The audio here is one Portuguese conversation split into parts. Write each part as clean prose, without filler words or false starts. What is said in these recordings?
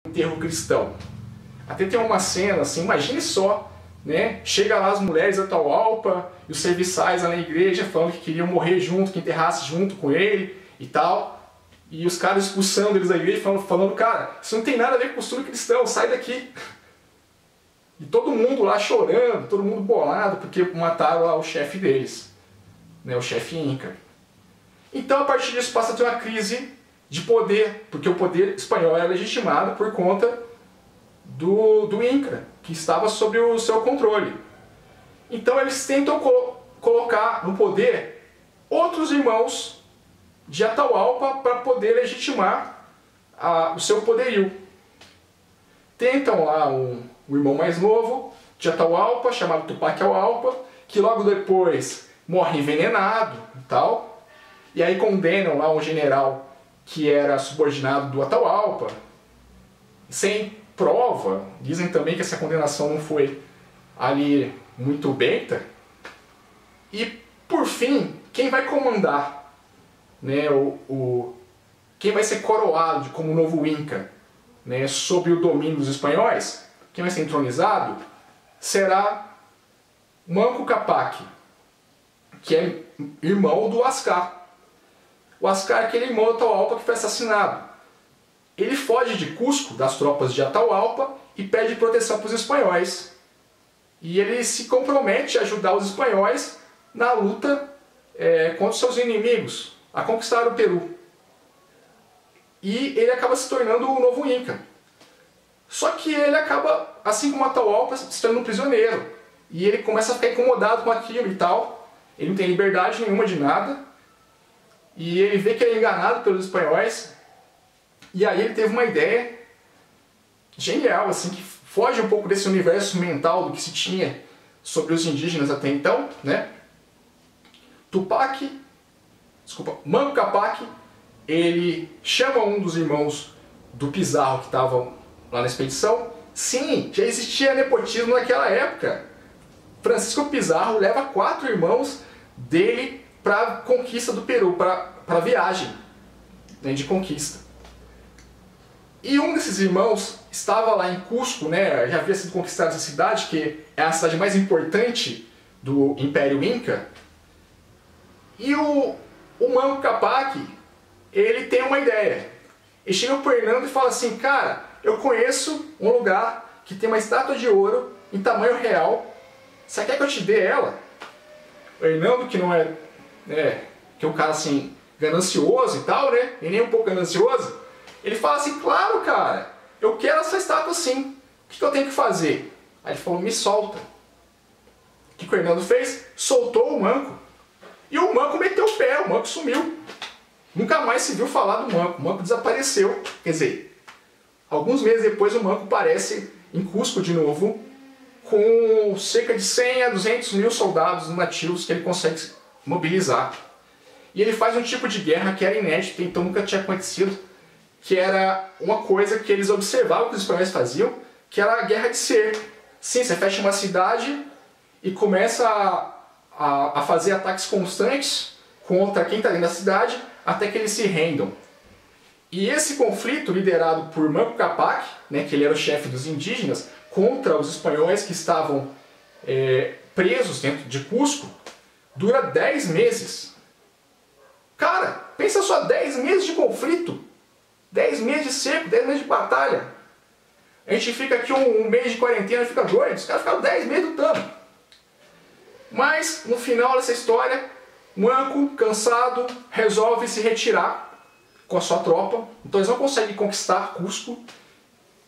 enterro cristão. Até tem uma cena assim, imagine só, né? Chega lá as mulheres da Atahualpa e os serviçais lá na igreja falando que queriam morrer junto, que enterrasse junto com ele e tal. E os caras expulsando eles da igreja, falando, cara, isso não tem nada a ver com costume cristão, sai daqui. E todo mundo lá chorando, todo mundo bolado, porque mataram lá o chefe deles, né, o chefe Inca. Então, a partir disso, passa a ter uma crise de poder, porque o poder espanhol era legitimado por conta do Inca, que estava sob o seu controle. Então, eles tentam colocar no poder outros irmãos de Atahualpa para poder legitimar o seu poderio. Tentam lá o irmão mais novo de Atahualpa, chamado Tupac Amaru, que logo depois morre envenenado e tal. E aí condenam lá um general que era subordinado do Atahualpa, sem prova. Dizem também que essa condenação não foi ali muito benta. E por fim, quem vai comandar, né, quem vai ser coroado como novo Inca, né, sob o domínio dos espanhóis, quem vai ser entronizado, será Manco Cápac, que é irmão do Huáscar. O Huáscar é aquele irmão do Atahualpa que foi assassinado. Ele foge de Cusco, das tropas de Atahualpa, e pede proteção para os espanhóis. E ele se compromete a ajudar os espanhóis na luta contra seus inimigos, a conquistar o Peru. E ele acaba se tornando o novo Inca. Só que ele acaba, assim como Atahualpa, se tornando um prisioneiro. E ele começa a ficar incomodado com aquilo e tal. Ele não tem liberdade nenhuma de nada. E ele vê que ele é enganado pelos espanhóis. E aí ele teve uma ideia genial, assim, que foge um pouco desse universo mental do que se tinha sobre os indígenas até então, né? Manco Cápac, ele chama um dos irmãos do Pizarro que estavam lá na expedição. Sim, já existia nepotismo naquela época. Francisco Pizarro leva 4 irmãos dele para a conquista do Peru, para a viagem, né, de conquista. E um desses irmãos estava lá em Cusco, né, já havia sido conquistada essa cidade, que é a cidade mais importante do Império Inca. E o Manco Cápac, ele tem uma ideia. Ele chega para o Hernando e fala assim, cara, eu conheço um lugar que tem uma estátua de ouro em tamanho real. Você quer que eu te dê ela? O Hernando, que não é, que é um cara assim, ganancioso e tal, né? E nem um pouco ganancioso. Ele fala assim, claro, cara, eu quero essa estátua sim. O que eu tenho que fazer? Aí ele falou, me solta. O que o Hernando fez? Soltou o Manco. E o Manco meteu o pé, o Manco sumiu. Nunca mais se viu falar do Manco. O Manco desapareceu. Quer dizer, alguns meses depois o Manco aparece em Cusco de novo, com cerca de 100 a 200 mil soldados nativos que ele consegue mobilizar. E ele faz um tipo de guerra que era inédito, então nunca tinha acontecido, que era uma coisa que eles observavam que os espanhóis faziam, que era a guerra de cerco. Sim, você fecha uma cidade e começa a fazer ataques constantes contra quem está dentro da cidade, até que eles se rendam. E esse conflito, liderado por Manco Cápac, né, que ele era o chefe dos indígenas, contra os espanhóis que estavam presos dentro de Cusco, dura 10 meses. Cara, pensa só, 10 meses de conflito, 10 meses de cerco, 10 meses de batalha. A gente fica aqui um mês de quarentena e fica doido, os caras ficaram 10 meses lutando. Mas, no final dessa história, Manco, cansado, resolve se retirar com a sua tropa. Então eles não conseguem conquistar Cusco.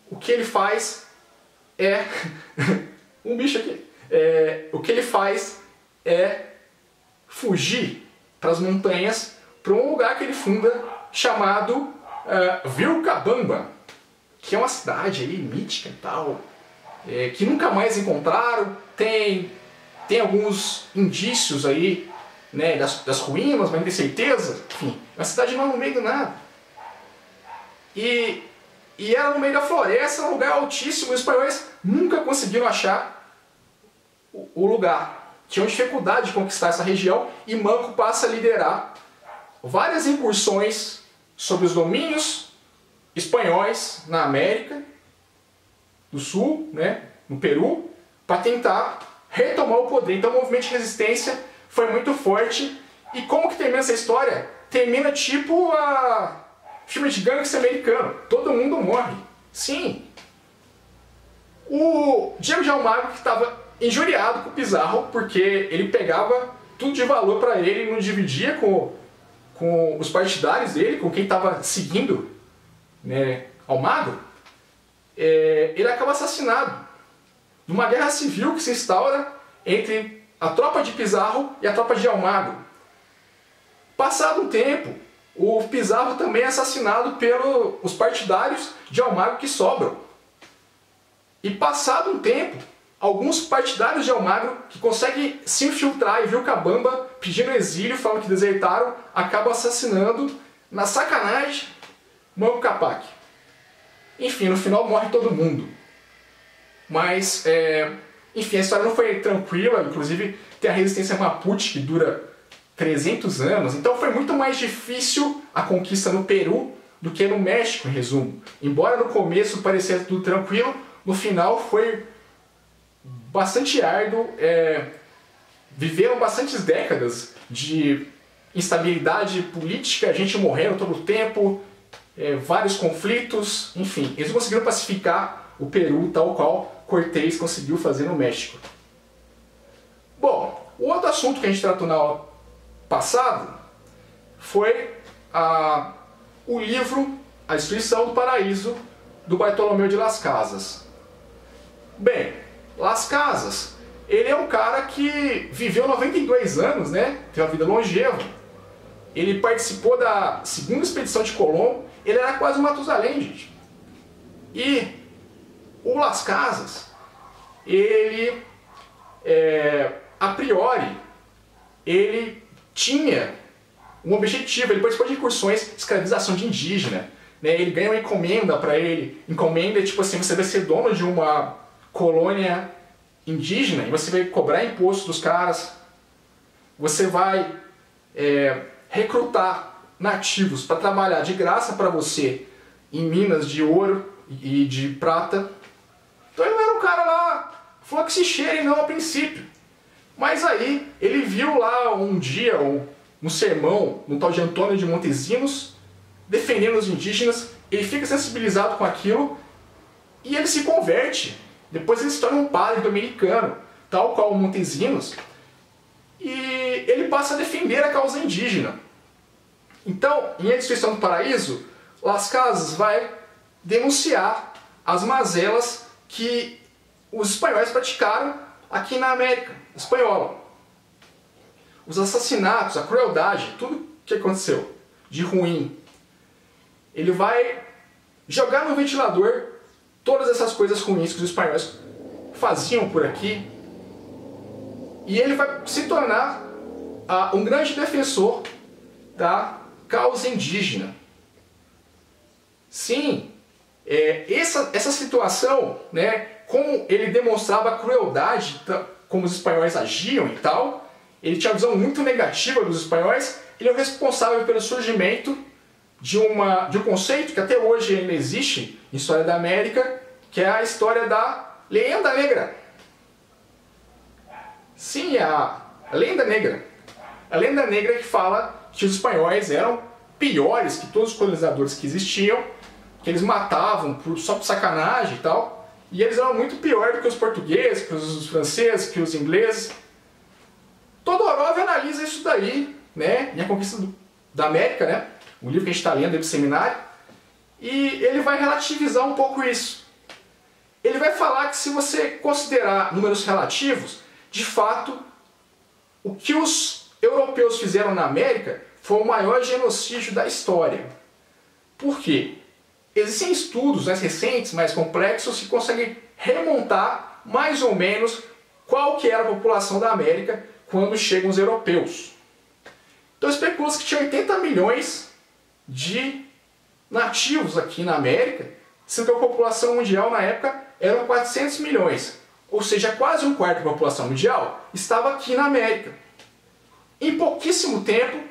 O que ele faz é... um bicho aqui. O que ele faz é fugir para as montanhas, para um lugar que ele funda chamado Vilcabamba, que é uma cidade aí mítica e tal, que nunca mais encontraram. Tem alguns indícios aí, né, das ruínas, mas não tem certeza. Enfim, é uma cidade não no meio do nada. E era no meio da floresta, um lugar altíssimo. Os espanhóis nunca conseguiram achar o lugar. Tinham dificuldade de conquistar essa região e Manco passa a liderar várias incursões sobre os domínios espanhóis na América do Sul, né, no Peru, para tentar retomar o poder. Então o movimento de resistência foi muito forte. E como que termina essa história? Termina tipo a filme de gangster americano. Todo mundo morre. Sim. O Diego de Almagro, que estava injuriado com o Pizarro, porque ele pegava tudo de valor para ele e não dividia com os partidários dele, com quem estava seguindo, né, Almagro, ele acaba assassinado numa guerra civil que se instaura entre a tropa de Pizarro e a tropa de Almagro. Passado um tempo, o Pizarro também é assassinado pelos partidários de Almagro que sobram. E passado um tempo, alguns partidários de Almagro que conseguem se infiltrar em Vilcabamba, pedindo exílio, falam que desertaram, acabam assassinando, na sacanagem, Manco Cápac. Enfim, no final morre todo mundo. Mas, enfim, a história não foi tranquila, inclusive tem a resistência Mapuche, que dura 300 anos, então foi muito mais difícil a conquista no Peru do que no México, em resumo. Embora no começo parecesse tudo tranquilo, no final foi bastante árduo, viveram bastantes décadas de instabilidade política, gente morrendo todo o tempo, vários conflitos, enfim, eles conseguiram pacificar o Peru tal qual Cortés conseguiu fazer no México. Bom, o outro assunto que a gente tratou na aula passada foi o livro A Destruição do Paraíso, do Bartolomeu de Las Casas. Bem, Las Casas, ele é um cara que viveu 92 anos, né? Tem uma vida longeva. Ele participou da segunda expedição de Colombo. Ele era quase um Matusalém, gente. E o Las Casas, ele, a priori, ele tinha um objetivo. Ele participou de incursões de escravização de indígena, né? Ele ganha uma encomenda para ele. Encomenda é tipo assim, você vai ser dono de uma colônia indígena e você vai cobrar imposto dos caras. Você vai recrutar nativos para trabalhar de graça para você em minas de ouro e de prata. Então ele não era um cara lá, falou que se cheire não a princípio. Mas aí ele viu lá um dia, um sermão, um tal de Antônio de Montesinos, defendendo os indígenas, ele fica sensibilizado com aquilo e ele se converte. Depois ele se torna um padre dominicano, tal qual o Montesinos, e ele passa a defender a causa indígena. Então, em A Destruição do Paraíso, Las Casas vai denunciar as mazelas que os espanhóis praticaram aqui na América Espanhola. Os assassinatos, a crueldade, tudo que aconteceu de ruim. Ele vai jogar no ventilador todas essas coisas ruins que os espanhóis faziam por aqui. E ele vai se tornar um grande defensor da causa indígena. Sim, essa situação, né, como ele demonstrava a crueldade, como os espanhóis agiam e tal, ele tinha uma visão muito negativa dos espanhóis. Ele é o responsável pelo surgimento de um conceito que até hoje ainda existe em História da América, que é a história da Leyenda Negra. Sim, a Lenda Negra. A Lenda Negra que fala que os espanhóis eram piores que todos os colonizadores que existiam, que eles matavam só por sacanagem e tal, e eles eram muito pior do que os portugueses, que os franceses, que os ingleses. Todorov analisa isso daí, né, em A Conquista da América, né, o livro que a gente está lendo aí pro seminário, e ele vai relativizar um pouco isso. Ele vai falar que se você considerar números relativos, de fato, o que os europeus fizeram na América foi o maior genocídio da história. Por quê? Existem estudos mais recentes, mais complexos, que conseguem remontar mais ou menos qual que era a população da América quando chegam os europeus. Então especula-se que tinha 80 milhões de nativos aqui na América, sendo que a população mundial na época eram 400 milhões. Ou seja, quase um quarto da população mundial estava aqui na América. Em pouquíssimo tempo,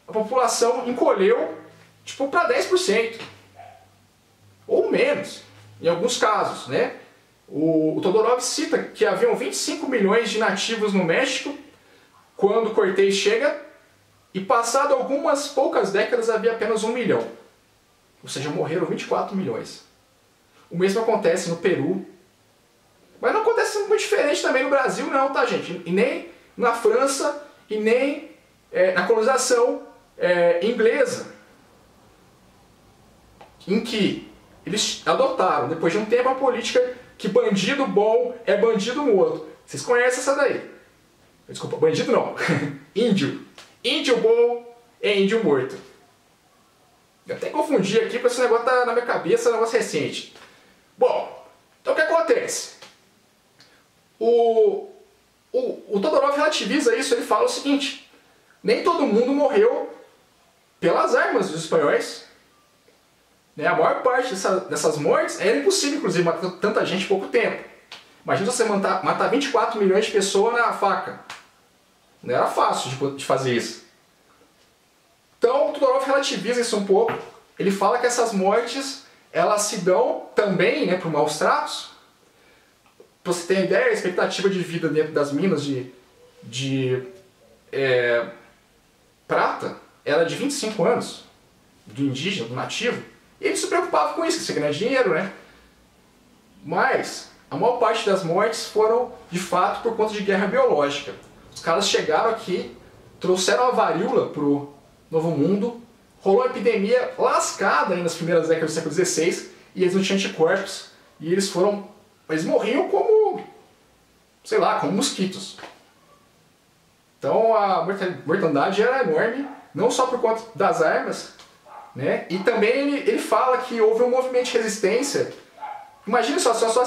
a população encolheu para 10%. menos, em alguns casos, né? O Todorov cita que haviam 25 milhões de nativos no México quando Cortés chega, e passado algumas poucas décadas havia apenas 1 milhão. Ou seja, morreram 24 milhões. O mesmo acontece no Peru. Mas não acontece muito diferente também no Brasil não, tá, gente? E nem na França, e nem na colonização inglesa. Em que eles adotaram, depois de um tempo, a política que bandido bom é bandido morto. Vocês conhecem essa daí? Desculpa, bandido não. Índio. Índio bom é índio morto. Eu até confundi aqui, porque esse negócio tá na minha cabeça, é um negócio recente. Bom, então o que acontece? O Todorov relativiza isso, ele fala o seguinte: nem todo mundo morreu pelas armas dos espanhóis. Né? A maior parte dessas mortes era impossível, inclusive, matar tanta gente em pouco tempo. Imagina você matar 24 milhões de pessoas na faca. Não era fácil de fazer isso. Então, o Todorov relativiza isso um pouco. Ele fala que essas mortes, elas se dão também, né, por maus tratos. Pra você ter uma ideia, a expectativa de vida dentro das minas de prata era de 25 anos, do indígena, do nativo. E ele se preocupava com isso, que você ganha dinheiro, né? Mas a maior parte das mortes foram, de fato, por conta de guerra biológica. Os caras chegaram aqui, trouxeram a varíola pro Novo Mundo, rolou uma epidemia lascada aí nas primeiras décadas do século XVI, e eles não tinham anticorpos, e eles morriam como, sei lá, como mosquitos. Então a mortandade era enorme, não só por conta das armas, né? E também ele fala que houve um movimento de resistência. Imagina só a situação